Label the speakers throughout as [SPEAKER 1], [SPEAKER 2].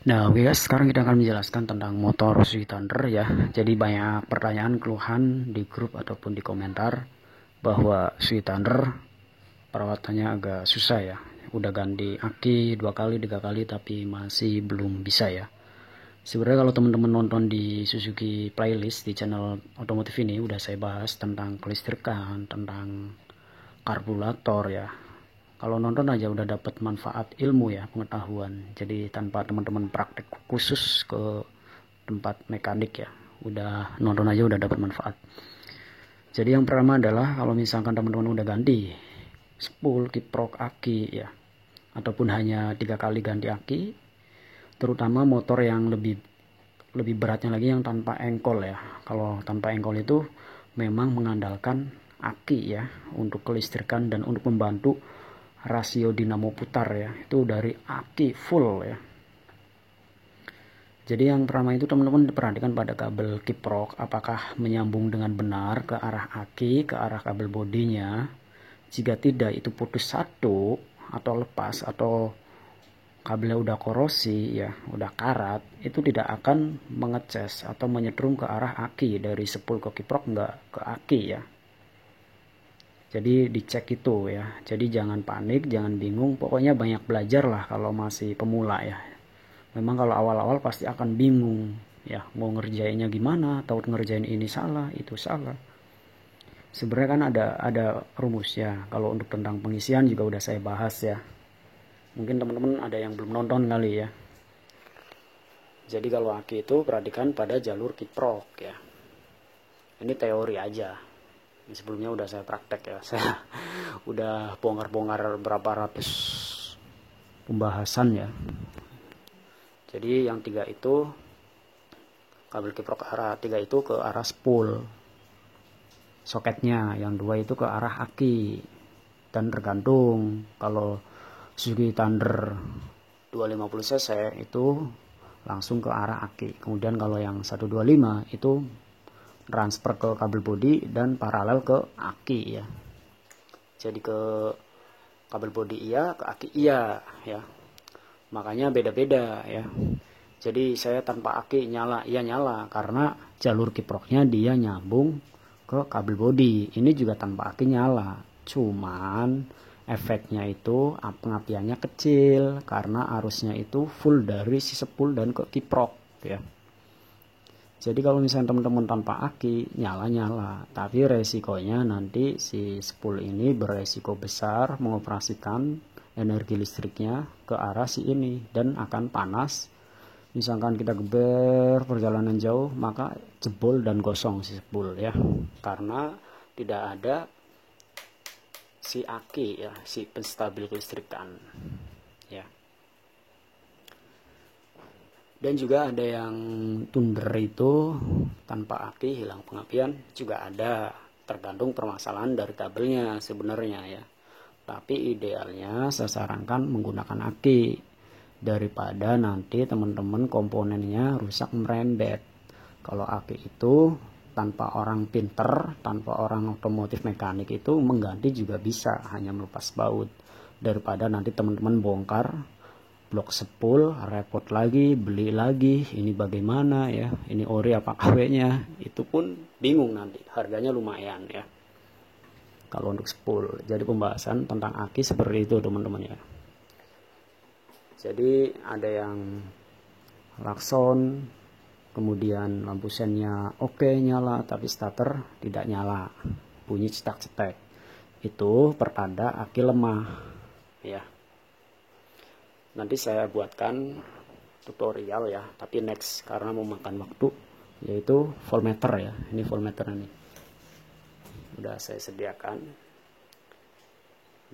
[SPEAKER 1] Nah, oke guys, sekarang kita akan menjelaskan tentang motor Suzuki Thunder ya. Jadi banyak pertanyaan, keluhan di grup ataupun di komentar bahwa Suzuki Thunder perawatannya agak susah ya. Udah ganti aki 2 kali, 3 kali, tapi masih belum bisa ya. Sebenarnya kalau teman-teman nonton di Suzuki playlist di channel otomotif ini udah saya bahas tentang kelistrikan, tentang karburator ya. Kalau nonton aja udah dapat manfaat ilmu ya, pengetahuan. Jadi tanpa teman-teman praktek khusus ke tempat mekanik ya, udah nonton aja udah dapat manfaat. Jadi yang pertama adalah kalau misalkan teman-teman udah ganti spool, kiprok, aki ya, ataupun hanya 3 kali ganti aki, terutama motor yang lebih beratnya lagi yang tanpa engkol ya. Kalau tanpa engkol itu memang mengandalkan aki ya untuk kelistrikan dan untuk membantu rasio dinamo putar ya, itu dari aki full ya. Jadi yang pertama itu teman-teman perhatikan pada kabel kiprok apakah menyambung dengan benar ke arah aki, ke arah kabel bodinya. Jika tidak, itu putus satu atau lepas atau kabelnya udah korosi ya, udah karat, itu tidak akan mengecas atau menyetrum ke arah aki dari spool ke kiprok, enggak ke aki ya. Jadi dicek itu ya. Jadi jangan panik, jangan bingung. Pokoknya banyak belajar lah kalau masih pemula ya. Memang kalau awal-awal pasti akan bingung ya, mau ngerjainnya gimana, tahu ngerjain ini salah, itu salah. Sebenarnya kan ada rumusnya. Kalau untuk tentang pengisian juga udah saya bahas ya. Mungkin teman-teman ada yang belum nonton kali ya. Jadi kalau aki itu perhatikan pada jalur kiprok ya. Ini teori aja. Ini sebelumnya udah saya praktek ya. Saya udah bongkar-bongkar berapa ratus pembahasan ya. Jadi yang 3 itu kabel kiprok arah 3 itu ke arah spool soketnya, yang 2 itu ke arah aki. Dan tergantung, kalau Suzuki Thunder 250 cc itu langsung ke arah aki. Kemudian kalau yang 125 itu transfer ke kabel bodi dan paralel ke aki ya. Jadi ke kabel bodi iya, ke aki iya ya. Makanya beda-beda ya. Jadi saya tanpa aki nyala, iya nyala karena jalur kiproknya dia nyambung ke kabel bodi. Ini juga tanpa aki nyala. Cuman efeknya itu pengapiannya kecil karena arusnya itu full dari si spool dan ke kiprok ya. Jadi kalau misalnya teman-teman tanpa aki nyala-nyala, tapi resikonya nanti si spool ini beresiko besar mengoperasikan energi listriknya ke arah si ini dan akan panas. Misalkan kita geber perjalanan jauh, maka jebol dan gosong si spool ya, karena tidak ada si aki ya, si penstabil kelistrikan ya. Dan juga ada yang Thunder itu tanpa aki hilang pengapian juga ada, tergantung permasalahan dari kabelnya sebenarnya ya. Tapi idealnya saya sarankan menggunakan aki daripada nanti teman-teman komponennya rusak merembet. Kalau aki itu tanpa orang pinter, tanpa orang otomotif mekanik itu mengganti juga bisa, hanya melepas baut. Daripada nanti teman-teman bongkar blok spool, repot lagi, beli lagi, ini bagaimana ya, ini ori apa KW-nya, itu pun bingung nanti, harganya lumayan ya kalau untuk spool. Jadi pembahasan tentang aki seperti itu teman-teman ya. Jadi ada yang klakson, kemudian lampu sennya oke nyala, tapi starter tidak nyala, bunyi cetak-cetak, itu pertanda aki lemah ya. Nanti saya buatkan tutorial ya, tapi next karena memakan waktu, yaitu voltmeter ya. Ini voltmeter ini udah saya sediakan.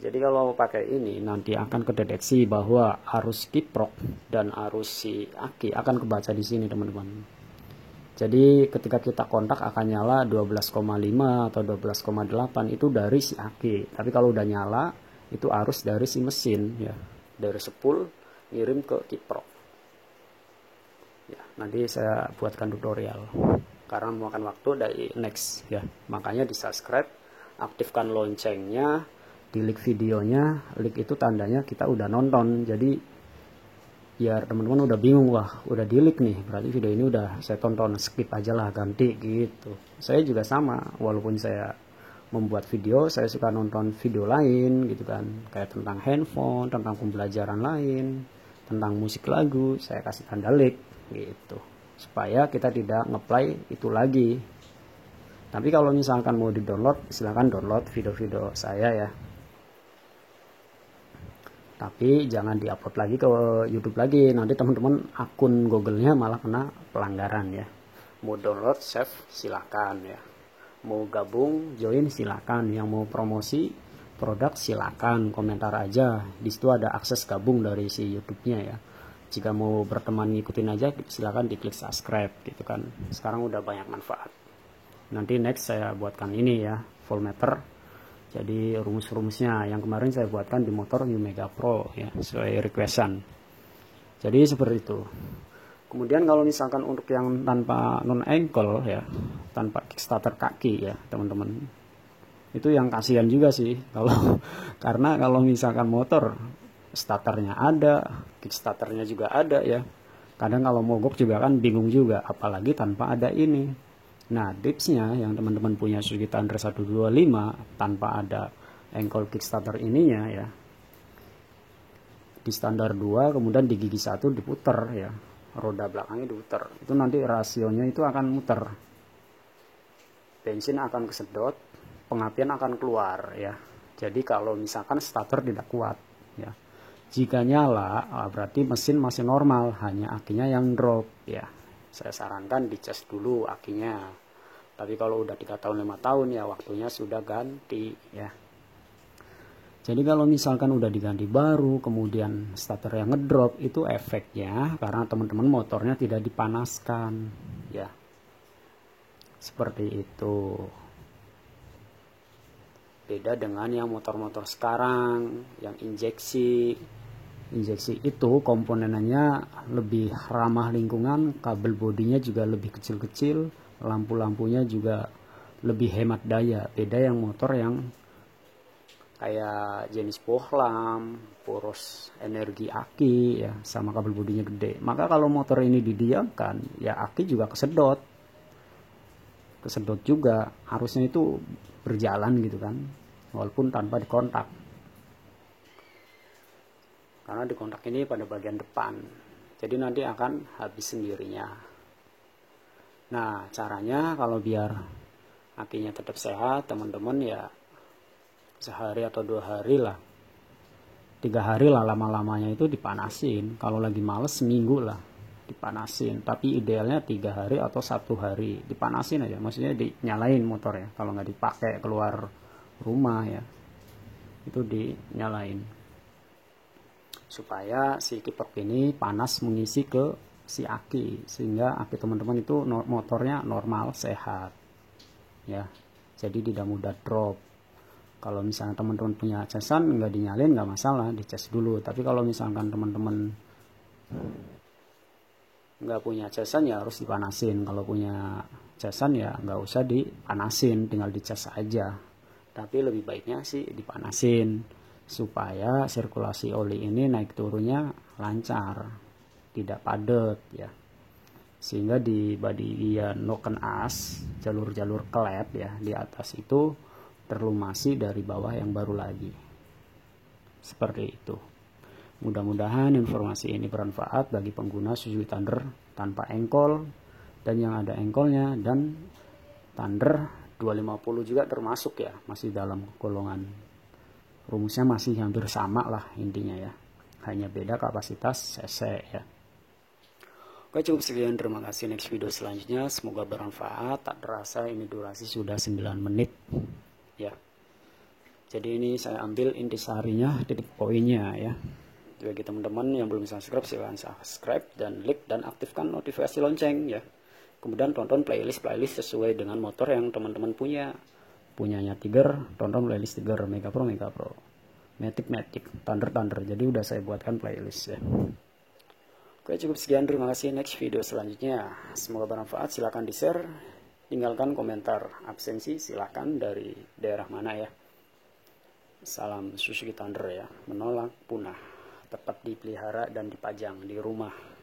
[SPEAKER 1] Jadi kalau pakai ini nanti akan kedeteksi bahwa arus kiprok dan arus si aki akan kebaca di sini teman-teman. Jadi ketika kita kontak akan nyala 12,5 atau 12,8 itu dari si aki. Tapi kalau udah nyala itu arus dari si mesin ya, dari spool ngirim ke kiprok ya. Nanti saya buatkan tutorial karena memakan waktu dari next ya. Makanya di subscribe, aktifkan loncengnya, di like videonya. Like itu tandanya kita udah nonton, jadi biar teman-teman udah bingung, wah udah delete nih, berarti video ini udah saya tonton, skip aja lah, ganti gitu. Saya juga sama, walaupun saya membuat video, saya suka nonton video lain gitu kan, kayak tentang handphone, tentang pembelajaran lain, tentang musik lagu, saya kasih tanda like gitu, supaya kita tidak ngeplay itu lagi. Tapi kalau misalkan mau di download, silahkan download video-video saya ya, tapi jangan diupload lagi ke YouTube lagi, nanti teman-teman akun Google-nya malah kena pelanggaran ya. Mau download, save, silakan ya. Mau gabung, join silakan. Yang mau promosi produk silakan, komentar aja. Di situ ada akses gabung dari si YouTube-nya ya. Jika mau berteman ngikutin aja, silakan diklik subscribe gitu kan. Sekarang udah banyak manfaat. Nanti next saya buatkan ini ya, voltmeter. Jadi rumus-rumusnya yang kemarin saya buatkan di motor Umega Pro ya, sesuai requestan. Jadi seperti itu. Kemudian kalau misalkan untuk yang tanpa non ankle ya, tanpa kickstarter kaki ya teman-teman, itu yang kasihan juga sih kalau karena kalau misalkan motor starternya ada, kickstarternya juga ada ya, kadang kalau mogok juga kan bingung juga, apalagi tanpa ada ini. Nah, tipsnya yang teman-teman punya Suzuki Thunder 125 tanpa ada ankle kickstarter ininya ya, di standar 2 kemudian di gigi 1 diputer ya, roda belakangnya diputer, itu nanti rasionya itu akan muter, bensin akan kesedot, pengapian akan keluar ya. Jadi kalau misalkan starter tidak kuat ya, jika nyala berarti mesin masih normal, hanya akinya yang drop ya. Saya sarankan dicas dulu akinya. Tapi kalau udah 3 tahun 5 tahun ya waktunya sudah ganti ya. Jadi kalau misalkan udah diganti baru kemudian starter yang ngedrop, itu efeknya karena teman-teman motornya tidak dipanaskan ya. Seperti itu. Beda dengan yang motor-motor sekarang yang injeksi itu komponennya lebih ramah lingkungan, kabel bodinya juga lebih kecil-kecil, lampu-lampunya juga lebih hemat daya. Beda yang motor yang kayak jenis bohlam, poros energi aki ya, sama kabel bodinya gede. Maka kalau motor ini didiamkan ya aki juga kesedot juga, harusnya itu berjalan gitu kan, walaupun tanpa dikontak. Karena di kontak ini pada bagian depan, jadi nanti akan habis sendirinya. Nah caranya kalau biar akinya tetap sehat teman-teman ya, sehari atau 2 hari lah, 3 hari lah lama-lamanya itu dipanasin. Kalau lagi males seminggu lah dipanasin, tapi idealnya 3 hari atau 1 hari dipanasin aja, maksudnya dinyalain motor ya, kalau nggak dipakai keluar rumah ya itu dinyalain, supaya si kiprok ini panas mengisi ke si aki, sehingga aki teman-teman itu motornya normal sehat ya, jadi tidak mudah drop. Kalau misalnya teman-teman punya casan nggak dinyalin nggak masalah, dicas dulu. Tapi kalau misalkan teman-teman nggak punya casan ya harus dipanasin. Kalau punya casan ya nggak usah dipanasin, tinggal dicas aja. Tapi lebih baiknya sih dipanasin supaya sirkulasi oli ini naik turunnya lancar, tidak padat ya, sehingga di bagian noken as, jalur-jalur klep ya di atas itu terlumasi dari bawah yang baru lagi. Seperti itu. Mudah-mudahan informasi ini bermanfaat bagi pengguna Suzuki Thunder tanpa engkol dan yang ada engkolnya, dan Thunder 250 juga termasuk ya, masih dalam golongan. Rumusnya masih hampir sama lah intinya ya, hanya beda kapasitas cc ya. Oke, cukup sekian, terima kasih. Next video selanjutnya semoga bermanfaat. Tak terasa ini durasi sudah 9 menit ya. Jadi ini saya ambil intisarinya, titik poinnya ya. Bagi teman-teman yang belum subscribe silahkan subscribe dan like dan aktifkan notifikasi lonceng ya. Kemudian tonton playlist sesuai dengan motor yang teman-teman punyanya Tiger, tonton playlist Tiger, Mega Pro, Matic, Thunder. Jadi udah saya buatkan playlist ya. Oke, cukup sekian, terima kasih. Next video selanjutnya semoga bermanfaat. Silahkan di share, tinggalkan komentar absensi silahkan dari daerah mana ya. Salam Suzuki Thunder ya, menolak punah. tetap dipelihara dan dipajang di rumah.